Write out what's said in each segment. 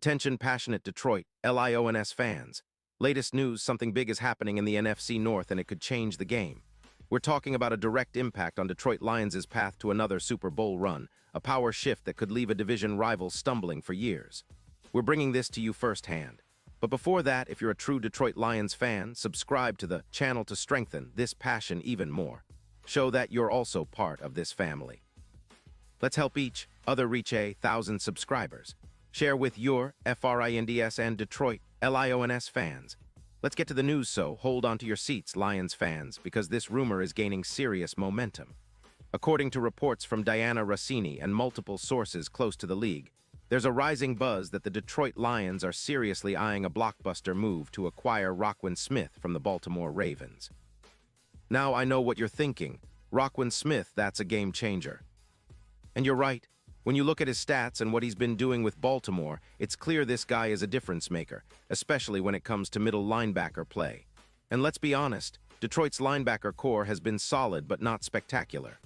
Attention passionate Detroit, Lions fans. Latest news, something big is happening in the NFC North and it could change the game. We're talking about a direct impact on Detroit Lions' path to another Super Bowl run, a power shift that could leave a division rival stumbling for years. We're bringing this to you firsthand. But before that, if you're a true Detroit Lions fan, subscribe to the channel to strengthen this passion even more. Show that you're also part of this family. Let's help each other reach 1,000 subscribers. Share with your FRINDS and Detroit Lions fans. Let's get to the news, so hold on to your seats, Lions fans, because this rumor is gaining serious momentum. According to reports from Diana Rossini and multiple sources close to the league, there's a rising buzz that the Detroit Lions are seriously eyeing a blockbuster move to acquire Roquan Smith from the Baltimore Ravens. Now I know what you're thinking. Roquan Smith, that's a game changer. And you're right. When you look at his stats and what he's been doing with Baltimore, it's clear this guy is a difference maker, especially when it comes to middle linebacker play. And let's be honest, Detroit's linebacker core has been solid but not spectacular.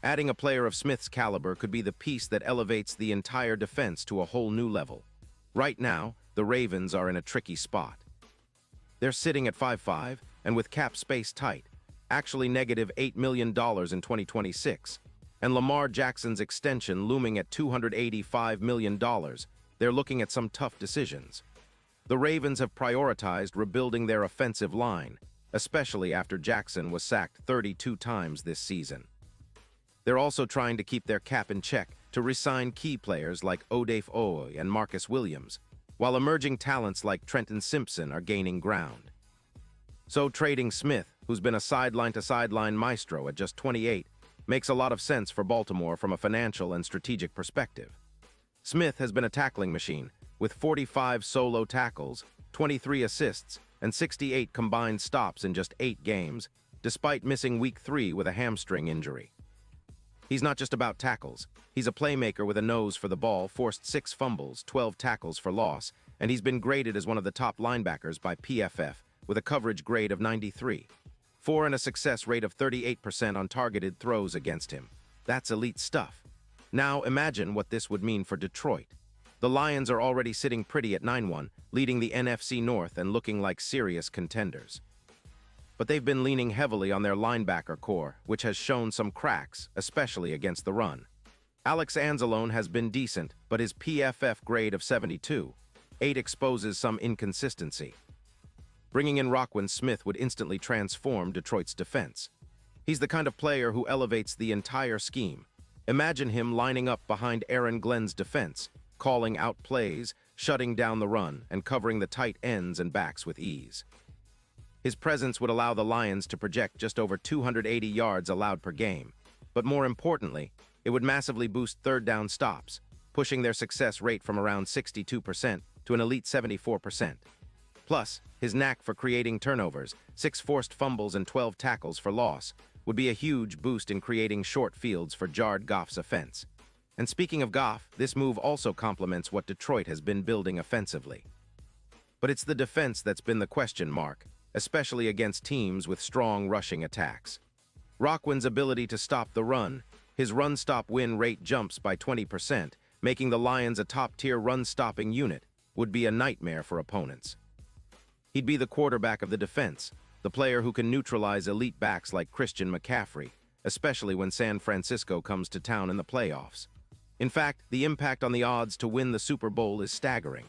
Adding a player of Smith's caliber could be the piece that elevates the entire defense to a whole new level. Right now, the Ravens are in a tricky spot. They're sitting at 5-5 and with cap space tight, actually negative $8 million in 2026. And Lamar Jackson's extension looming at $285 million, they're looking at some tough decisions. The Ravens have prioritized rebuilding their offensive line, especially after Jackson was sacked 32 times this season. They're also trying to keep their cap in check to re-sign key players like Odafe Oweh and Marcus Williams, while emerging talents like Trenton Simpson are gaining ground. So trading Smith, who's been a sideline-to-sideline maestro at just 28, makes a lot of sense for Baltimore from a financial and strategic perspective. Smith has been a tackling machine, with 45 solo tackles, 23 assists, and 68 combined stops in just 8 games, despite missing Week 3 with a hamstring injury. He's not just about tackles. He's a playmaker with a nose for the ball, forced 6 fumbles, 12 tackles for loss, and he's been graded as one of the top linebackers by PFF, with a coverage grade of 93. 4 and a success rate of 38% on targeted throws against him. That's elite stuff. Now imagine what this would mean for Detroit. The Lions are already sitting pretty at 9-1, leading the NFC North and looking like serious contenders. But they've been leaning heavily on their linebacker core, which has shown some cracks, especially against the run. Alex Anzalone has been decent, but his PFF grade of 72.8 exposes some inconsistency. Bringing in Roquan Smith would instantly transform Detroit's defense. He's the kind of player who elevates the entire scheme. Imagine him lining up behind Aaron Glenn's defense, calling out plays, shutting down the run, and covering the tight ends and backs with ease. His presence would allow the Lions to project just over 280 yards allowed per game. But more importantly, it would massively boost third down stops, pushing their success rate from around 62% to an elite 74%. Plus, his knack for creating turnovers, 6 forced fumbles and 12 tackles for loss, would be a huge boost in creating short fields for Jared Goff's offense. And speaking of Goff, this move also complements what Detroit has been building offensively. But it's the defense that's been the question mark, especially against teams with strong rushing attacks. Roquan's ability to stop the run, his run-stop win rate jumps by 20%, making the Lions a top-tier run-stopping unit, would be a nightmare for opponents. He'd be the quarterback of the defense, the player who can neutralize elite backs like Christian McCaffrey, especially when San Francisco comes to town in the playoffs. In fact, the impact on the odds to win the Super Bowl is staggering.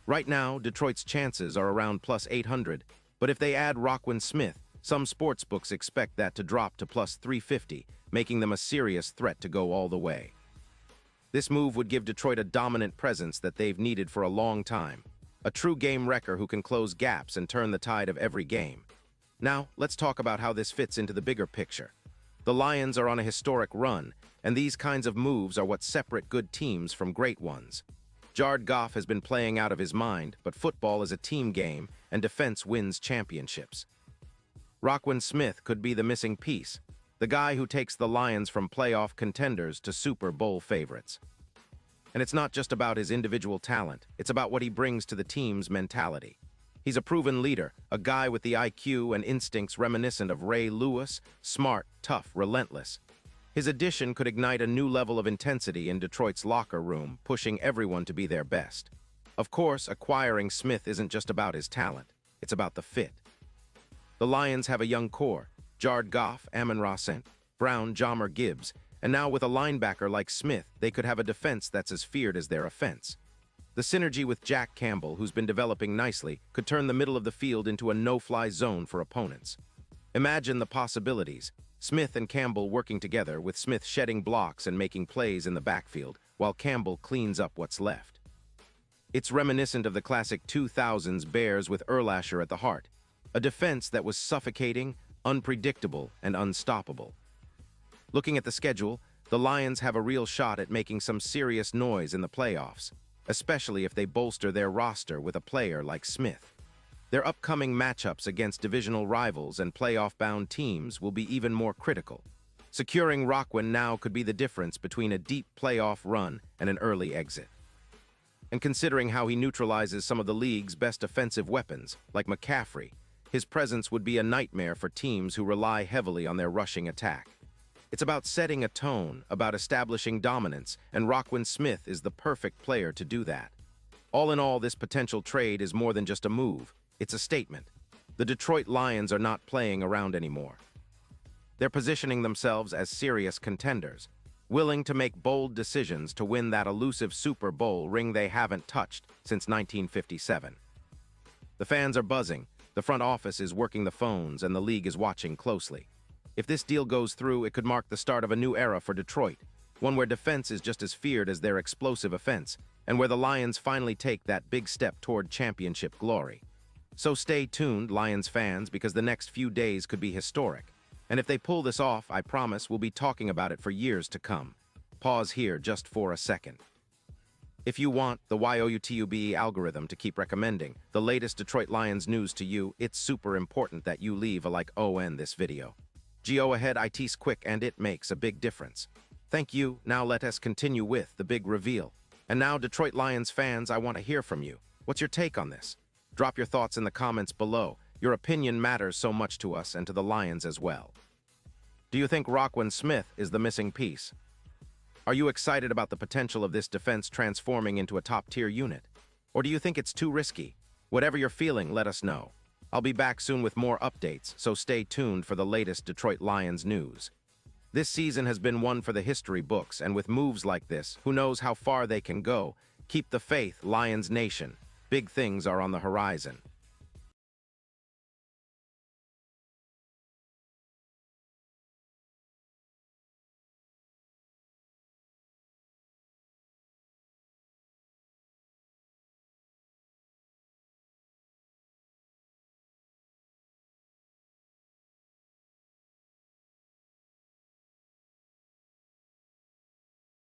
Right now, Detroit's chances are around plus 800, but if they add Roquan Smith, some sportsbooks expect that to drop to plus 350, making them a serious threat to go all the way. This move would give Detroit a dominant presence that they've needed for a long time. A true game wrecker who can close gaps and turn the tide of every game. Now, let's talk about how this fits into the bigger picture. The Lions are on a historic run, and these kinds of moves are what separate good teams from great ones. Jared Goff has been playing out of his mind, but football is a team game, and defense wins championships. Roquan Smith could be the missing piece, the guy who takes the Lions from playoff contenders to Super Bowl favorites. And it's not just about his individual talent, it's about what he brings to the team's mentality. He's a proven leader, a guy with the IQ and instincts reminiscent of Ray Lewis, smart, tough, relentless. His addition could ignite a new level of intensity in Detroit's locker room, pushing everyone to be their best. Of course, acquiring Smith isn't just about his talent, it's about the fit. The Lions have a young core: Jared Goff, Amon-Ra St. Brown, Jahmyr Gibbs, and now with a linebacker like Smith, they could have a defense that's as feared as their offense. The synergy with Jack Campbell, who's been developing nicely, could turn the middle of the field into a no-fly zone for opponents. Imagine the possibilities: Smith and Campbell working together, with Smith shedding blocks and making plays in the backfield, while Campbell cleans up what's left. It's reminiscent of the classic 2000s Bears with Urlacher at the heart, a defense that was suffocating, unpredictable, and unstoppable. Looking at the schedule, the Lions have a real shot at making some serious noise in the playoffs, especially if they bolster their roster with a player like Smith. Their upcoming matchups against divisional rivals and playoff-bound teams will be even more critical. Securing Roquan now could be the difference between a deep playoff run and an early exit. And considering how he neutralizes some of the league's best offensive weapons, like McCaffrey, his presence would be a nightmare for teams who rely heavily on their rushing attack. It's about setting a tone, about establishing dominance, and Roquan Smith is the perfect player to do that. All in all, this potential trade is more than just a move. It's a statement. The Detroit Lions are not playing around anymore. They're positioning themselves as serious contenders, willing to make bold decisions to win that elusive Super Bowl ring they haven't touched since 1957. The fans are buzzing, the front office is working the phones, and the league is watching closely. If this deal goes through, it could mark the start of a new era for Detroit, one where defense is just as feared as their explosive offense, and where the Lions finally take that big step toward championship glory. So stay tuned, Lions fans, because the next few days could be historic. And if they pull this off, I promise we'll be talking about it for years to come. Pause here just for a second. If you want the YOUTUBE algorithm to keep recommending the latest Detroit Lions news to you, it's super important that you leave a like on this video. Go ahead, it's quick and it makes a big difference. Thank you. Now let us continue with the big reveal. And now, Detroit Lions fans, I want to hear from you. What's your take on this? Drop your thoughts in the comments below. Your opinion matters so much to us and to the Lions as well. Do you think Roquan Smith is the missing piece? Are you excited about the potential of this defense transforming into a top-tier unit? Or do you think it's too risky? Whatever you're feeling, let us know. I'll be back soon with more updates, so stay tuned for the latest Detroit Lions news. This season has been one for the history books, and with moves like this, who knows how far they can go. Keep the faith, Lions Nation. Big things are on the horizon.